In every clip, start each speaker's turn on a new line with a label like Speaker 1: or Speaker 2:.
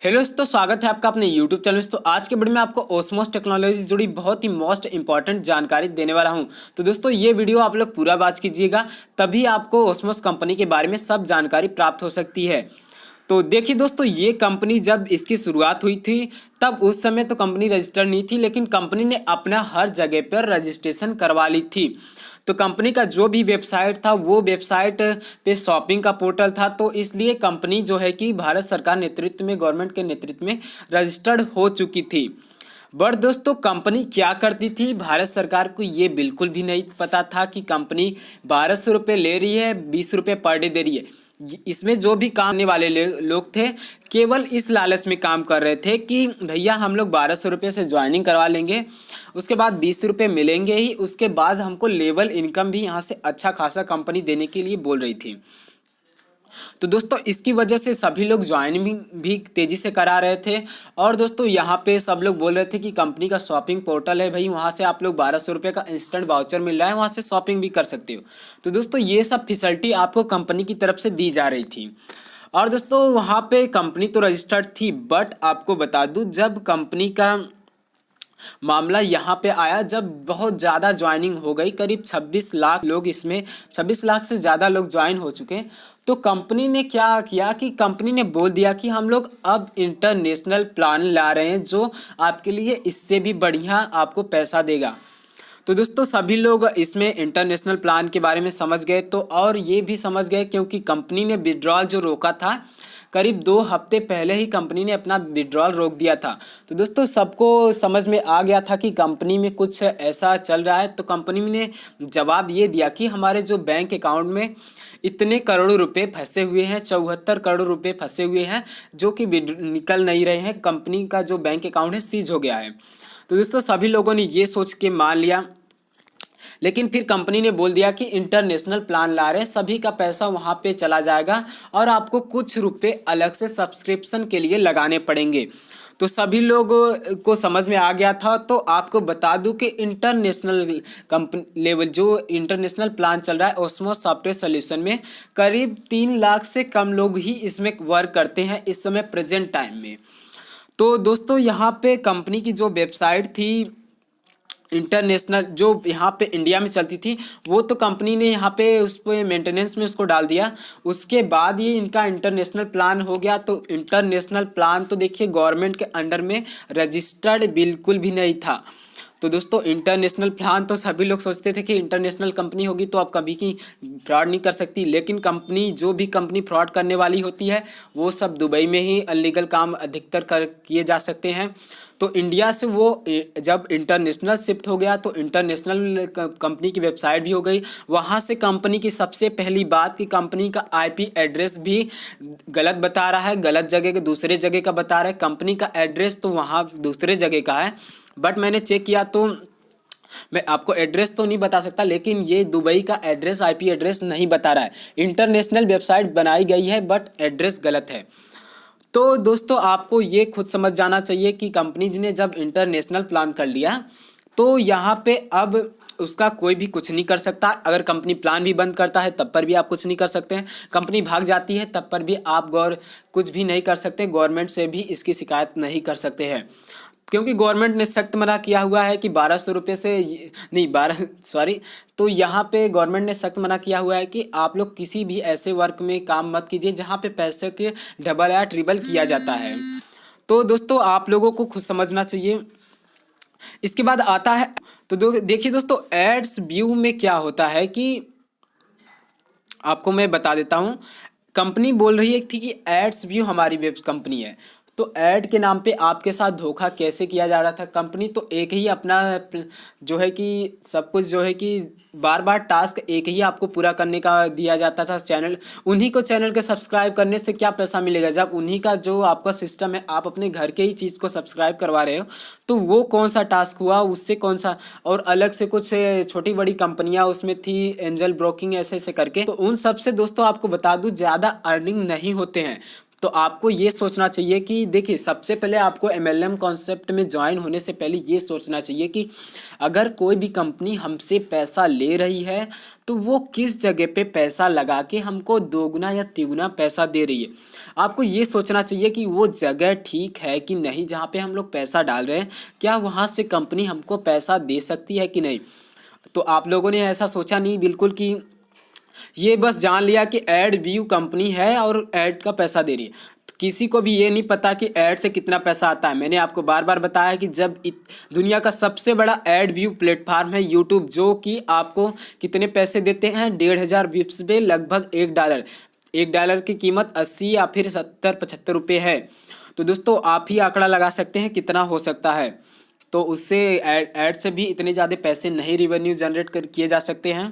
Speaker 1: Hello दोस्तों, स्वागत है आपका अपने YouTube चैनल में। तो आज के वीडियो में आपको ओस्मोस टेक्नोलॉजी से जुड़ी बहुत ही मोस्ट इंपॉर्टेंट जानकारी देने वाला हूं। तो दोस्तों ये वीडियो आप लोग पूरा वॉच कीजिएगा, तभी आपको ओस्मोस कंपनी के बारे में सब जानकारी प्राप्त हो सकती है। तो देखिए दोस्तों, ये कंपनी जब इसकी शुरुआत हुई थी तब उस समय तो कंपनी रजिस्टर्ड नहीं थी, लेकिन कंपनी ने अपना हर जगह पर रजिस्ट्रेशन करवा ली थी। तो कंपनी का जो भी वेबसाइट था वो वेबसाइट पे शॉपिंग का पोर्टल था, तो इसलिए कंपनी जो है कि भारत सरकार नेतृत्व में, गवर्नमेंट के नेतृत्व में रजिस्टर्ड हो चुकी थी। बट दोस्तों कंपनी क्या करती थी, भारत सरकार को ये बिल्कुल भी नहीं पता था कि कंपनी 1200 रुपये ले रही है, 20 रुपये पर डे दे रही है। इसमें जो भी काम करने वाले लोग थे केवल इस लालच में काम कर रहे थे कि भैया हम लोग 1200 रुपये से ज्वाइनिंग करवा लेंगे, उसके बाद 20 रुपये मिलेंगे ही, उसके बाद हमको लेवल इनकम भी यहाँ से अच्छा खासा कंपनी देने के लिए बोल रही थी। तो दोस्तों इसकी वजह से सभी लोग ज्वाइनिंग भी तेज़ी से करा रहे थे। और दोस्तों यहाँ पे सब लोग बोल रहे थे कि कंपनी का शॉपिंग पोर्टल है भाई, वहाँ से आप लोग 1200 रुपये का इंस्टेंट वाउचर मिल रहा है, वहाँ से शॉपिंग भी कर सकते हो। तो दोस्तों ये सब फैसिलिटी आपको कंपनी की तरफ से दी जा रही थी। और दोस्तों वहाँ पे कंपनी तो रजिस्टर्ड थी, बट आपको बता दूँ जब कंपनी का मामला यहाँ पे आया, जब बहुत ज़्यादा ज्वाइनिंग हो गई, करीब 26 लाख लोग, इसमें 26 लाख से ज़्यादा लोग ज्वाइन हो चुके, तो कंपनी ने क्या किया कि कंपनी ने बोल दिया कि हम लोग अब इंटरनेशनल प्लान ला रहे हैं जो आपके लिए इससे भी बढ़िया आपको पैसा देगा। तो दोस्तों सभी लोग इसमें इंटरनेशनल प्लान के बारे में समझ गए, तो और ये भी समझ गए क्योंकि कंपनी ने विड्रॉल जो रोका था, करीब 2 हफ्ते पहले ही कंपनी ने अपना विड्रॉल रोक दिया था। तो दोस्तों सबको समझ में आ गया था कि कंपनी में कुछ ऐसा चल रहा है। तो कंपनी ने जवाब ये दिया कि हमारे जो बैंक अकाउंट में इतने करोड़ों रुपए फंसे हुए हैं, 74 करोड़ रुपए फंसे हुए हैं जो कि निकल नहीं रहे हैं, कंपनी का जो बैंक अकाउंट है सीज हो गया है। तो दोस्तों सभी लोगों ने ये सोच के मान लिया, लेकिन फिर कंपनी ने बोल दिया कि इंटरनेशनल प्लान ला रहे हैं, सभी का पैसा वहाँ पे चला जाएगा और आपको कुछ रुपए अलग से सब्सक्रिप्शन के लिए लगाने पड़ेंगे। तो सभी लोगों को समझ में आ गया था। तो आपको बता दूं कि इंटरनेशनल कंपनी लेवल जो इंटरनेशनल प्लान चल रहा है ओस्मोस सॉफ्टवेयर सॉल्यूशन में, करीब 3 लाख से कम लोग ही इसमें वर्क करते हैं इस समय प्रेजेंट टाइम में। तो दोस्तों यहाँ पे कंपनी की जो वेबसाइट थी इंटरनेशनल, जो यहाँ पे इंडिया में चलती थी, वो तो कंपनी ने यहाँ पे उस पर मेंटेनेंस में उसको डाल दिया। उसके बाद ये इनका इंटरनेशनल प्लान हो गया। तो इंटरनेशनल प्लान तो देखिए गवर्नमेंट के अंडर में रजिस्टर्ड बिल्कुल भी नहीं था। तो दोस्तों इंटरनेशनल प्लान तो सभी लोग सोचते थे कि इंटरनेशनल कंपनी होगी तो आप कभी की फ्रॉड नहीं कर सकती, लेकिन कंपनी जो भी कंपनी फ्रॉड करने वाली होती है वो सब दुबई में ही अनलीगल काम अधिकतर किए जा सकते हैं। तो इंडिया से वो जब इंटरनेशनल शिफ्ट हो गया तो इंटरनेशनल कंपनी की वेबसाइट भी हो गई। वहाँ से कंपनी की सबसे पहली बात कि कंपनी का आईपी एड्रेस भी गलत बता रहा है, गलत जगह के दूसरे जगह का बता रहा है। कंपनी का एड्रेस तो वहाँ दूसरे जगह का है, बट मैंने चेक किया तो मैं आपको एड्रेस तो नहीं बता सकता, लेकिन ये दुबई का एड्रेस आईपी एड्रेस नहीं बता रहा है। इंटरनेशनल वेबसाइट बनाई गई है बट एड्रेस गलत है। तो दोस्तों आपको ये खुद समझ जाना चाहिए कि कंपनी ने जब इंटरनेशनल प्लान कर लिया तो यहाँ पे अब उसका कोई भी कुछ नहीं कर सकता। अगर कंपनी प्लान भी बंद करता है तब पर भी आप कुछ नहीं कर सकते हैं, कंपनी भाग जाती है तब पर भी आप कुछ भी नहीं कर सकते, गवर्नमेंट से भी इसकी शिकायत नहीं कर सकते हैं, क्योंकि गवर्नमेंट ने सख्त मना किया हुआ है कि 1200 रुपये से नहीं 12 सॉरी। तो यहाँ पे गवर्नमेंट ने सख्त मना किया हुआ है कि आप लोग किसी भी ऐसे वर्क में काम मत कीजिए जहाँ पे पैसे के डबल या ट्रिपल किया जाता है। तो दोस्तों आप लोगों को खुद समझना चाहिए। इसके बाद आता है तो देखिए दोस्तों एड्स व्यू में क्या होता है कि आपको मैं बता देता हूँ। कंपनी बोल रही है थी कि एड्स व्यू हमारी वेब कंपनी है, तो ऐड के नाम पे आपके साथ धोखा कैसे किया जा रहा था। कंपनी तो एक ही अपना जो है कि सब कुछ जो है कि बार बार टास्क एक ही आपको पूरा करने का दिया जाता था। चैनल उन्हीं को चैनल के सब्सक्राइब करने से क्या पैसा मिलेगा, जब उन्हीं का जो आपका सिस्टम है आप अपने घर के ही चीज़ को सब्सक्राइब करवा रहे हो, तो वो कौन सा टास्क हुआ उससे कौन सा। और अलग से कुछ छोटी बड़ी कंपनियां उसमें थी, एंजल ब्रोकिंग ऐसे ऐसे करके, तो उन सब से दोस्तों आपको बता दूं ज़्यादा अर्निंग नहीं होते हैं। तो आपको ये सोचना चाहिए कि देखिए, सबसे पहले आपको MLM कॉन्सेप्ट में ज्वाइन होने से पहले ये सोचना चाहिए कि अगर कोई भी कंपनी हमसे पैसा ले रही है तो वो किस जगह पे पैसा लगा के हमको दोगुना या तिगुना पैसा दे रही है। आपको ये सोचना चाहिए कि वो जगह ठीक है कि नहीं, जहाँ पे हम लोग पैसा डाल रहे हैं क्या वहाँ से कंपनी हमको पैसा दे सकती है कि नहीं। तो आप लोगों ने ऐसा सोचा नहीं बिल्कुल कि ये बस जान लिया कि एड व्यू कंपनी है और ऐड का पैसा दे रही है। तो किसी को भी ये नहीं पता कि ऐड से कितना पैसा आता है। मैंने आपको बार बार बताया कि जब दुनिया का सबसे बड़ा ऐड व्यू प्लेटफार्म है यूट्यूब, जो कि आपको कितने पैसे देते हैं, 1500 विप्स पे लगभग $1। $1 की कीमत 80 या फिर 70-75 रुपये है। तो दोस्तों आप ही आंकड़ा लगा सकते हैं कितना हो सकता है। तो उससे ऐड से भी इतने ज़्यादा पैसे नहीं रेवेन्यू जनरेट किए जा सकते हैं।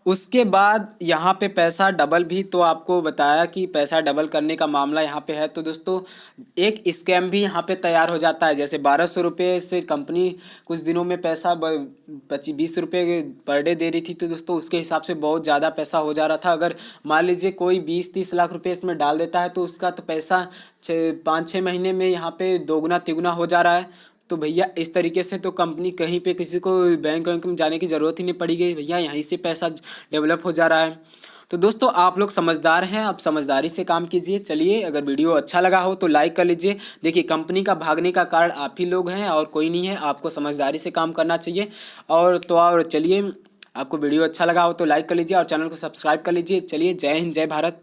Speaker 1: उसके बाद यहाँ पे पैसा डबल भी, तो आपको बताया कि पैसा डबल करने का मामला यहाँ पे है। तो दोस्तों एक स्कैम भी यहाँ पे तैयार हो जाता है। जैसे 1200 रुपये से कंपनी कुछ दिनों में पैसा 20 रुपये पर डे दे रही थी, तो दोस्तों उसके हिसाब से बहुत ज़्यादा पैसा हो जा रहा था। अगर मान लीजिए कोई 20-30 लाख रुपये इसमें डाल देता है तो उसका तो पैसा 5-6 महीने में यहाँ पे दोगुना तिगुना हो जा रहा है। तो भैया इस तरीके से तो कंपनी कहीं पे किसी को बैंक में जाने की ज़रूरत ही नहीं पड़ी भैया, यहीं से पैसा डेवलप हो जा रहा है। तो दोस्तों आप लोग समझदार हैं, आप समझदारी से काम कीजिए। चलिए, अगर वीडियो अच्छा लगा हो तो लाइक कर लीजिए। देखिए, कंपनी का भागने का कारण आप ही लोग हैं और कोई नहीं है। आपको समझदारी से काम करना चाहिए। और चलिए, आपको वीडियो अच्छा लगा हो तो लाइक कर लीजिए और चैनल को सब्सक्राइब कर लीजिए। चलिए, जय हिंद, जय भारत।